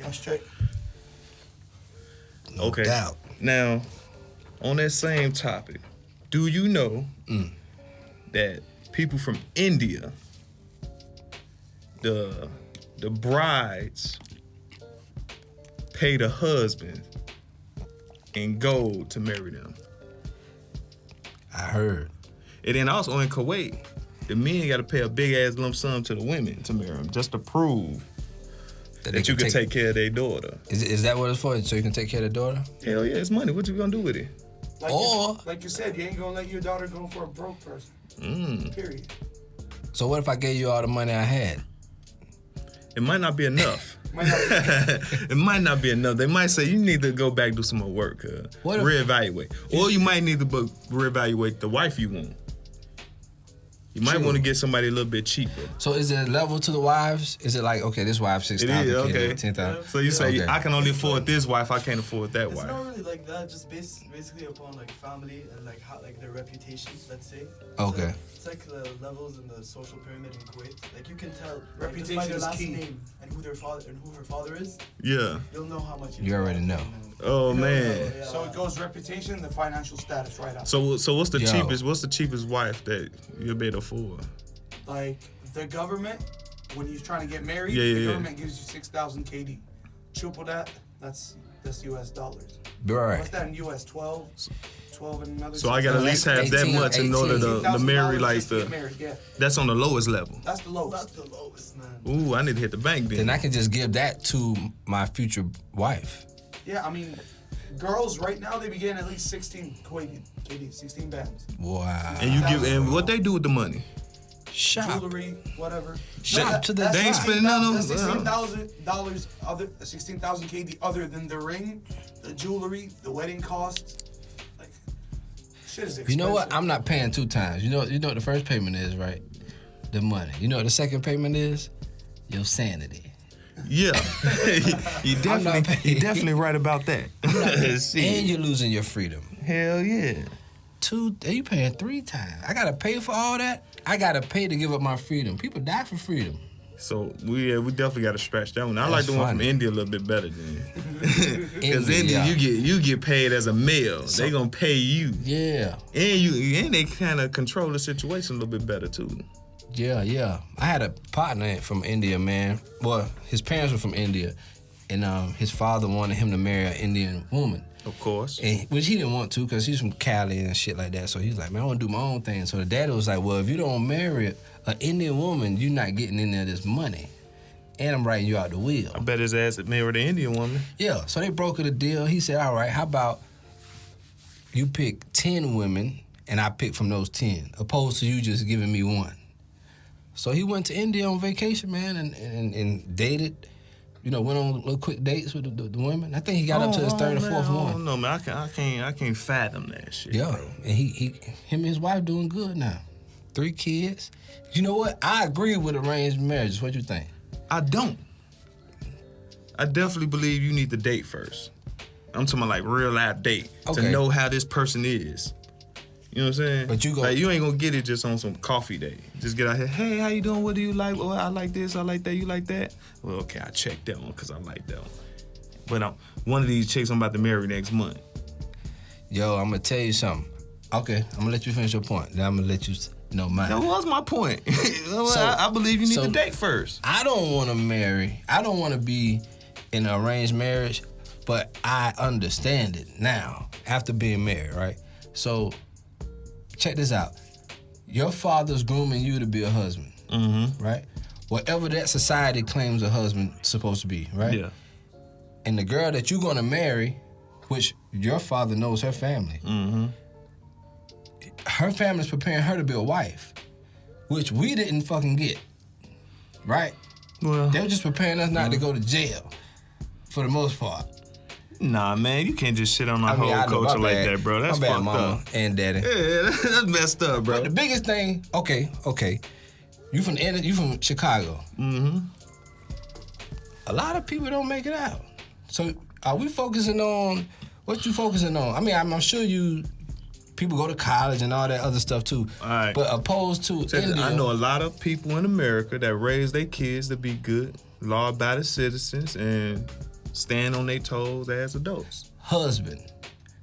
That's straight. No Okay. doubt. Now, on that same topic, do you know that people from India, the brides pay the husband in gold to marry them? I heard. And then also in Kuwait, the men got to pay a big ass lump sum to the women to marry them, just to prove that you can take care of their daughter. Is that what it's for? So you can take care of the daughter? Hell yeah, it's money. What you gonna do with it? Like you said, you ain't gonna let your daughter go for a broke person. Period. So what if I gave you all the money I had? It might not be enough. It might not be enough. They might say you need to go back and do some more work, reevaluate. Or you might need to reevaluate the wife you want. You might want to get somebody a little bit cheaper. So is it a level to the wives? Is it like, okay, this wife 6,000, okay. 10,000? So you say, I can only afford this wife, I can't afford that wife. It's not really like that, just basically upon like family and like how, like their reputation, let's say. Okay. It's like the levels in the social pyramid in Kuwait. Like you can tell Reputation like, just by their is last key. name and who their father and who her father is. Yeah. You'll know how much You already know. Oh man. Yeah. So it goes reputation, the financial status right out. So what's the cheapest? What's the cheapest wife that you'll be able to afford? Like the government, when you're trying to get married, the government gives you 6,000 KD. Triple that, that's US dollars. Right. What's that in US? 12 and another. So I got to at least have that 18, much in order to marry like just to get the. married, yeah. That's on the lowest level. That's the lowest. That's the lowest, man. Ooh, I need to hit the bank then. Then I can just give that to my future wife. Yeah, I mean, girls right now they be getting at least 16 Kuwaiti, KD, 16 bands. Wow. And you and what they do with the money? Shop. Jewelry, whatever. Shop to the That's They ain't spending none on $16,000 other 16,000 KD other than the ring, the jewelry, the wedding costs. Like shit is expensive. You know what? I'm not paying 2 times. You know what the first payment is, right? The money. You know what the second payment is? Your sanity. Yeah, you definitely right about that. And you're losing your freedom. Hell yeah. You paying 3 times. I gotta pay for all that. I gotta pay to give up my freedom. People die for freedom. So we definitely got to scratch that one. I like That's the one from funny. India a little bit better than because India, India you get paid as a male. They gonna pay you. Yeah. And they kind of control the situation a little bit better too. Yeah. I had a partner from India, man. Well, his parents were from India, and his father wanted him to marry an Indian woman. Of course. And, which he didn't want to because he's from Cali and shit like that. So he's like, man, I want to do my own thing. So the daddy was like, well, if you don't marry an Indian woman, you're not getting any of this money. And I'm writing you out the will. I bet his ass married an Indian woman. Yeah, so they brokered a deal. He said, all right, how about you pick 10 women and I pick from those 10, opposed to you just giving me 1. So he went to India on vacation, man, and dated. You know, went on little quick dates with the women. I think he got up to his 3rd or 4th one. No, man, I can't fathom that shit. Yeah, bro. and him and his wife doing good now. 3 kids. You know what? I agree with arranged marriages. What you think? I don't. I definitely believe you need to date first. I'm talking about like real life date to know how this person is. You know what I'm saying? But you ain't gonna get it just on some coffee day. Just get out here, hey, how you doing? What do you like? Well, I like this, I like that, you like that? Well, okay, I check that one because I like that one. But one of these chicks I'm about to marry next month. Yo, I'm gonna tell you something. Okay, I'm gonna let you finish your point. Then I'm gonna let you know mine. That was my point. I believe you need to date first. I don't want to marry. I don't want to be in an arranged marriage, but I understand it now after being married, right? So, check this out. Your father's grooming you to be a husband, right? Whatever that society claims a husband's supposed to be, right? Yeah. And the girl that you're gonna marry, which your father knows her family, her family's preparing her to be a wife, which we didn't fucking get, right? Well, They were just preparing us not to go to jail, for the most part. Nah, man, you can't just shit on our whole culture like that, bro. That's my bad, fucked mama up. and daddy. Yeah, that's messed up, bro. But the biggest thing, okay, you from Chicago. A lot of people don't make it out. So are we focusing on what you focusing on? I mean, I'm sure people go to college and all that other stuff too. All right. But opposed to India, I know a lot of people in America that raise their kids to be good, law-abiding citizens, and stand on their toes as adults. Husband,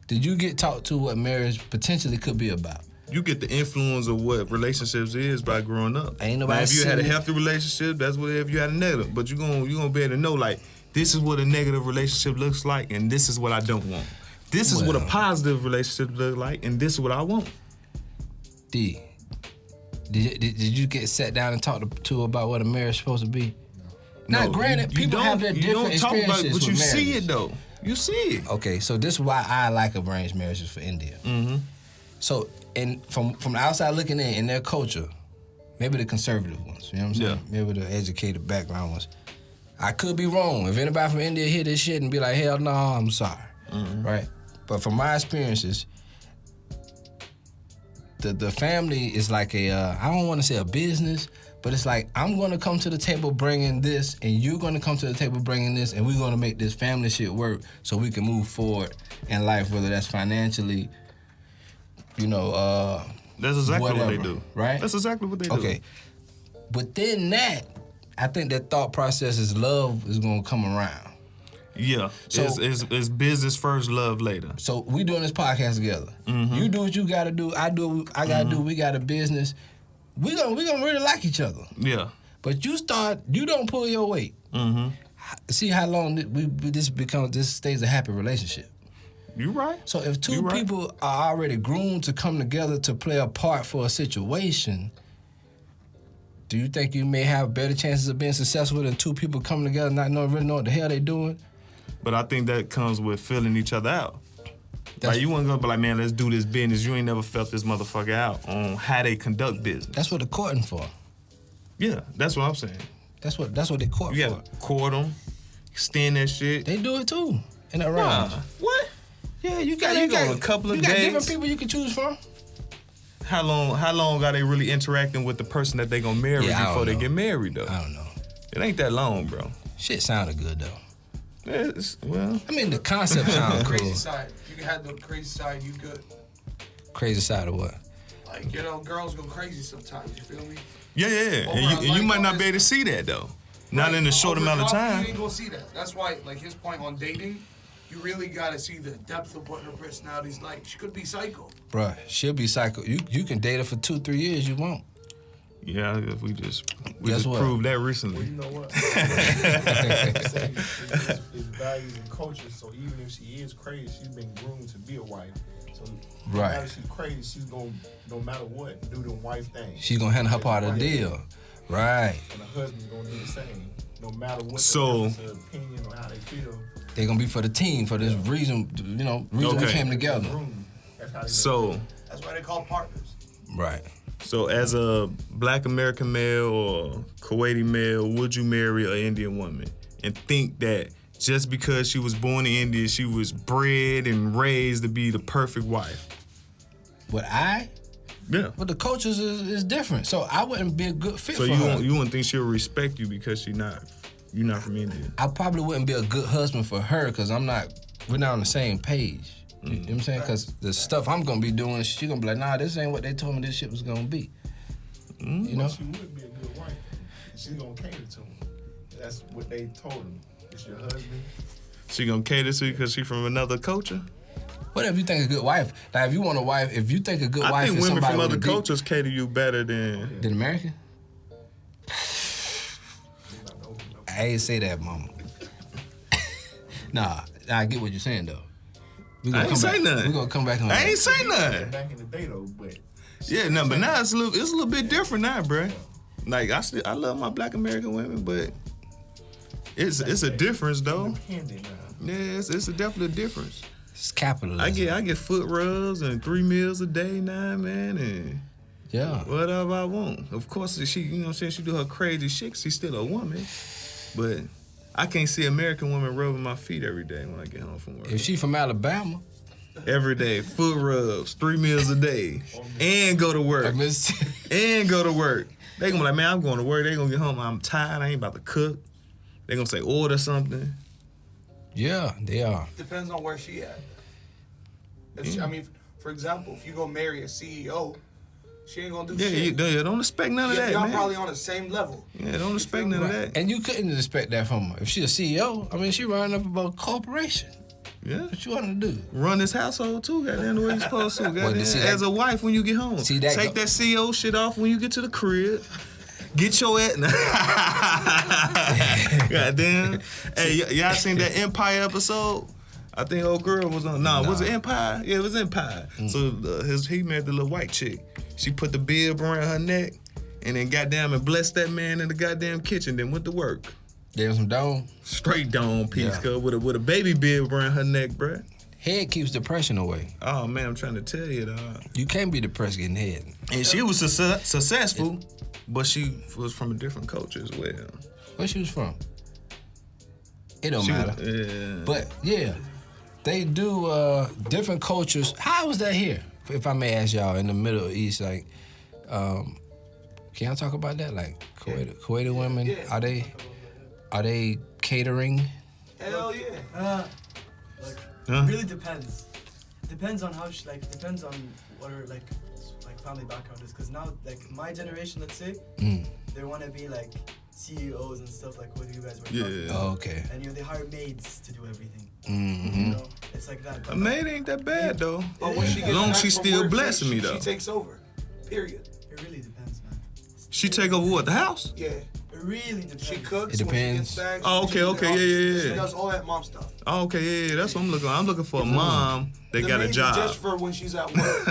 did you get taught to what marriage potentially could be about? You get the influence of what relationships is by growing up. Ain't nobody now, if you had a sitting- healthy relationship, that's what. If you had a negative, but you gonna be able to know like this is what a negative relationship looks like, and this is what I don't want. This is what a positive relationship looks like, and this is what I want. D, did you get sat down and talked to about what a marriage is supposed to be? Now, granted, people have their different experiences talk about it, but you with see marriages. it though. You see it. Okay, so this is why I like arranged marriages for India. Mm-hmm. So, and from the outside looking in their culture, maybe the conservative ones, you know what I'm saying? Yeah. Maybe the educated background ones. I could be wrong. If anybody from India hear this shit and be like, hell no, I'm sorry, right? But from my experiences, the family is like I don't want to say a business, but it's like, I'm going to come to the table bringing this, and you're going to come to the table bringing this, and we're going to make this family shit work so we can move forward in life, whether that's financially, That's exactly what they whatever, do. right? That's exactly what they do. Okay. Within that, I think that thought process is love is going to come around. Yeah. So- it's business first, love later. So we doing this podcast together. Mm-hmm. You do what you got to do. I do what I got to do. We got a business. We gonna really like each other. Yeah. But you don't pull your weight. Mm-hmm. See how long this stays a happy relationship. You right. So if two You right. people are already groomed to come together to play a part for a situation, do you think you may have better chances of being successful than two people coming together not really know what the hell they doing? But I think that comes with filling each other out. That's- Like you wasn't gonna be like, man, let's do this business. You ain't never felt this motherfucker out on how they conduct business. That's what they're courting for. Yeah, that's what I'm saying. That's what they court You for. gotta court them, extend that shit. They do it too in that Nah, range. what? Yeah, you Gotta got go on a couple of you got different dates. people you can choose from. How long are they really interacting with the person that they gonna marry Yeah, I before don't they know. get married though? I don't know. It ain't that long, bro. Shit sounded good though. Well, I mean, the concept sounds cool. Crazy side. If you had the crazy side, you good. Crazy side of what? Like, girls go crazy sometimes, you feel me? yeah. And you might not be able to see that though. Not in a short Over amount of coffee, time. You ain't gonna see that. That's why, like, his point on dating, you really gotta see the depth of what her personality's like. She could be psycho. Bruh, she'll be psycho. You can date her for 2-3 years, you won't. Yeah, if we just Guess what? proved that Well, recently. you know what? It's values and culture. So even if she is crazy, she's been groomed to be a wife. So no Right. matter she's crazy, she's gonna, no matter what, do the wife thing. She's gonna handle her part of the deal. Right. And the husband's gonna do the same. No matter what So- the person's opinion or how they feel. They're gonna be for the team, for this reason, we Okay. came together. Groomed. That's how they So That's why they call partners. Right. So as a Black American male or Kuwaiti male, would you marry an Indian woman and think that just because she was born in India, she was bred and raised to be the perfect wife? But Yeah. the cultures is different. So I wouldn't be a good fit So for you her. wouldn't think she'll respect you because you're not from India. I probably wouldn't be a good husband for her because we're not on the same page. You know what I'm saying? Because the stuff I'm gonna be doing, she gonna be like, nah, this ain't what they told me this shit was gonna be. You know? She would be a good wife. She's gonna cater to him. That's what they told him. It's your husband. She gonna cater to you because she from another culture? What if you think a good wife? Like if you want a wife, if you think a good I wife think is women somebody from with other a deep- cultures cater you better than. than American. You're not open up. I ain't say that, mama. Nah, I get what you're saying though. We I ain't say nothing. We're gonna come back on I that. ain't say nothing. Back in the day though, but Yeah, no, but now it's a little bit different now, bruh. Like I love my Black American women, but it's a difference though. independent now. Yeah, it's a definite difference. It's capitalism. I get foot rubs and 3 meals a day now, man, and Yeah. whatever I want. Of course, she, you know what I'm saying, she do her crazy shit. She's still a woman, but I can't see American women rubbing my feet every day when I get home from work. If she from Alabama, Every day, foot rubs, 3 meals a day, and go to work. I miss. And go to work. They gonna be like, man, I'm going to work. They gonna get home. I'm tired. I ain't about to cook. They gonna say, order something. Yeah, they are. Depends on where she at. If she, I mean, for example, if you go marry a CEO, She ain't gonna do Yeah, shit. you don't expect none of that, y'all man. probably on the same level. Yeah, don't expect none of that. And you couldn't expect that from her. If she's a CEO, I mean, she running up about a corporation. Yeah. What you want to do? Run this household too, goddamn, the way you supposed to. Goddamn. see, that- As a wife when you get home. See, that Take go- that CEO shit off when you get to the crib. Get your ass. Goddamn. Hey, y'all seen that Empire episode? I think old girl was on. Nah, was it Empire? Yeah, it was Empire. So he married the little white chick. She put the bib around her neck and then goddamn and blessed that man in the goddamn kitchen. Then went to work. Gave him some dome. Straight dome piece, Yeah. cuz with a baby bib around her neck, bruh. Head keeps depression away. Oh man, I'm trying to tell you, dog. You can't be depressed getting head. And she was successful, but she was from a different culture as well. Where she was from? It don't She matter. was- yeah. But yeah, they do different cultures. How was that here? If I may ask y'all, in the Middle East, like, can y'all talk about that? Like, Kuwaiti women, Yeah. are they catering? Hell yeah. Huh? Really depends. Depends on how depends on what her like family background is. Cause now like my generation, let's say, they want to be like CEOs and stuff like what you guys were talking about. Oh, okay. And they hire maids to do everything. Mm-hmm. You know, it's like that. A maid ain't that bad though. But when she As gets long as back she's from still work, blessing me though. She takes over. Period. It really depends, man. She take over what, the house? Yeah. It really depends. She cooks. It When she depends. gets back, Oh, she okay, cleans the yeah, house. yeah. She does all that mom stuff. Oh, okay, yeah, that's what I'm looking for. I'm looking for a mom that The got maid a is job. just for when she's at work.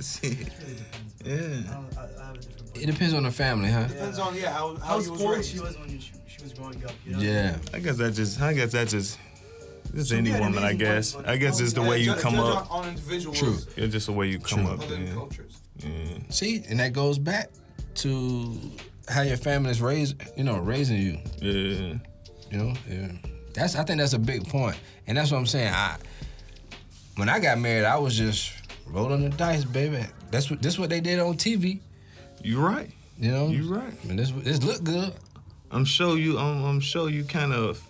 Shit. It really depends. Yeah. I have a different point. It depends on the family, huh? Depends on how How you was spoiled raised. she was when she was growing up. You know? Yeah. I guess that just So any we had woman, I amazing guess. ones, I guess it's the Yeah, way you judge come up. on individuals. True. It's just the way you come up, Other man. cultures. Yeah. See, and that goes back to how your family's raising you. Yeah. You know, yeah. I think that's a big point, and that's what I'm saying. When I got married, I was just rolling the dice, baby. This what they did on TV. You right. You know, You right. And this look good. I'm sure you kind of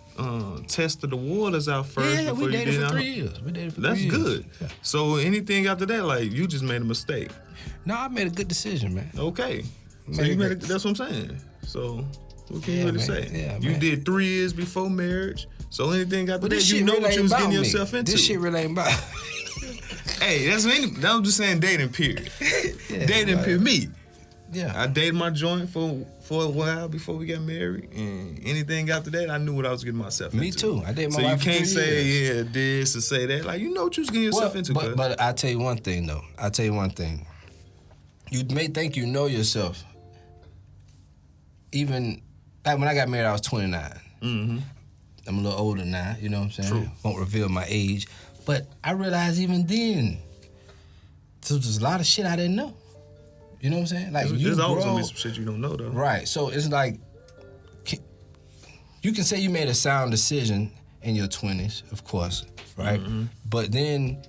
tested the waters out first. Yeah, before we you dated did for all- 3 years. We dated for That's 3 years. good. Yeah. So anything after that, like you just made a mistake. No, I made a good decision, man. Okay. So Made you a made good- that's what I'm saying. So what can you Yeah, really man. say? Yeah, you man. did 3 years before marriage. So anything after But that, this you shit know really what you ain't was about getting me. yourself into. This shit really ain't about. Hey, I'm just saying dating period. Yeah, Dating right. period. Me. Yeah. I dated my joint for a while before we got married, and anything after that, I knew what I was getting myself into. Me too. I dated my So you wife for can't 3 say years. this or say that. Like you know what you was getting yourself into. cuz. But I tell you one thing though. You may think you know yourself. Even like when I got married, I was 29. Mm-hmm. I'm a little older now. You know what I'm saying? True. Won't reveal my age, but I realized even then, there's a lot of shit I didn't know. You know what I'm saying? Like you There's always grow, gonna be some shit you don't know though. right? So it's like you can say you made a sound decision in your 20s, of course, right? Mm-hmm. But then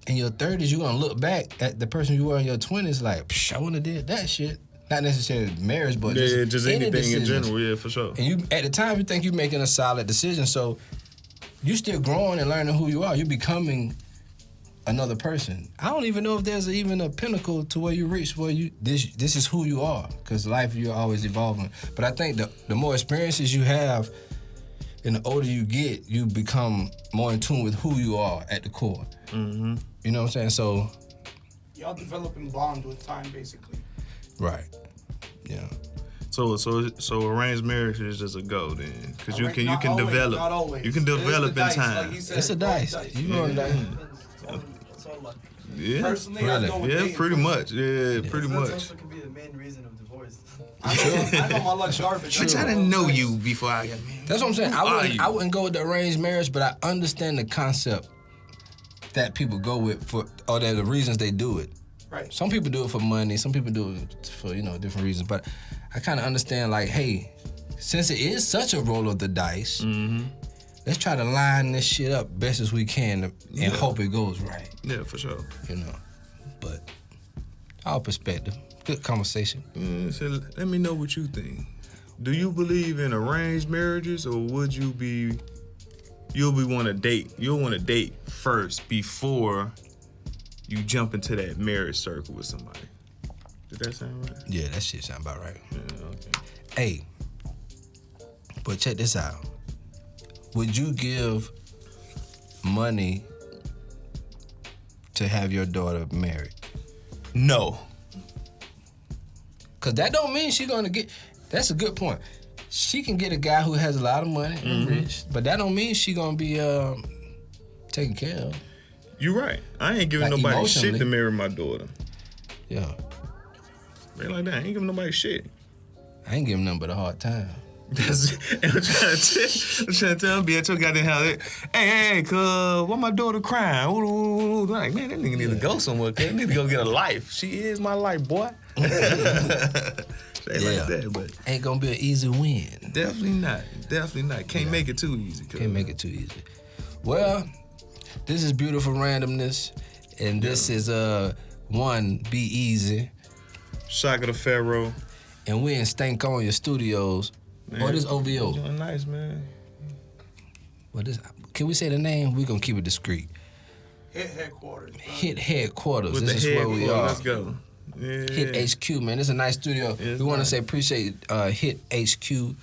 in your 30s, you're gonna look back at the person you were in your 20s, like, psh, I wouldn't have did that shit. Not necessarily marriage, but Yeah, just any anything in decisions. general. Yeah, for sure. And you, at the time, you think you're making a solid decision, so you still growing and learning who you are. You're becoming another person. I don't even know if there's even a pinnacle to where you reach where this is who you are, because life, you're always evolving. But I think the more experiences you have and the older you get, you become more in tune with who you are at the core. Mm-hmm. You know what I'm saying? So, Y'all developing bond with time, basically. right. Yeah. So arranged marriage is just a go then, because you can Not develop. always. You can It is develop the in dice, time. like he said, It's a dice. You Yeah. rolling dice. It's all luck. Yeah. Personally, Really? I go with Yeah, dating pretty first. much. Yeah, pretty That much. also could be the main reason of divorce. I know my luck's garbage. Bitch, I didn't know you before I got married. That's what I'm saying. Who are you? I wouldn't go with the arranged marriage, but I understand the concept that people go with or the reasons they do it. Right. Some people do it for money. Some people do it for different reasons. But I kind of understand, like, hey, since it is such a roll of the dice, let's try to line this shit up best as we can and hope it goes right. Yeah, for sure. You know. But our perspective, good conversation. So let me know what you think. Do you believe in arranged marriages, or would you'll want to date? You'll want to date first before you jump into that marriage circle with somebody. Did that sound right? Yeah, that shit sound about right. Yeah, okay. Hey, but check this out. Would you give money to have your daughter married? No. Cause that don't mean she gonna get. That's a good point. She can get a guy who has a lot of money and rich, but that don't mean she gonna be taken care of. You right. I ain't giving Like, nobody emotionally. shit to marry my daughter. Yeah, Right like that. I ain't giving nobody shit. I ain't giving nothing but a hard time. That's, I'm trying to tell him, be at your goddamn house. Hey, cuz, why my daughter crying? Ooh. Like, man, that nigga need to go somewhere, cuz. Need to go get a life. She is my life, boy. Say like that, but Ain't gonna be an easy win. definitely not. Definitely not. Can't make it too easy, cuz. Can't make it too easy. Well, this is Beautiful Randomness, and this is one B-Ezzy, Shaka Da Pharoah. and we in Stankonia Studios. Man, This OVO. doing nice, man. What is? Can we say the name? We're gonna keep it discreet. Hit headquarters. Bro. Hit Headquarters. With This the is head, where we are. let's go. Yeah. Hit HQ, man. It's a nice studio. It's we want to nice. say appreciate Hit HQ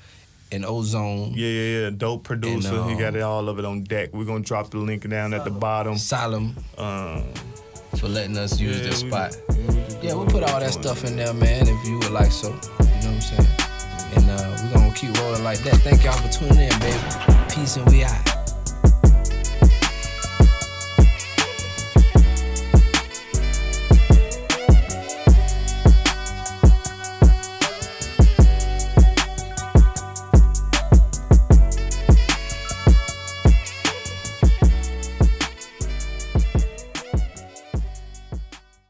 and Ozone. Yeah. Dope producer. And, He got it all of it on deck. We're gonna drop the link down at the bottom. Solemn for letting us use Yeah, their spot. we Yeah, we'll put all that stuff in there, man, if you would like so. You know what I'm saying? And we're going to keep rolling like that. Thank y'all for tuning in, baby. Peace and we out.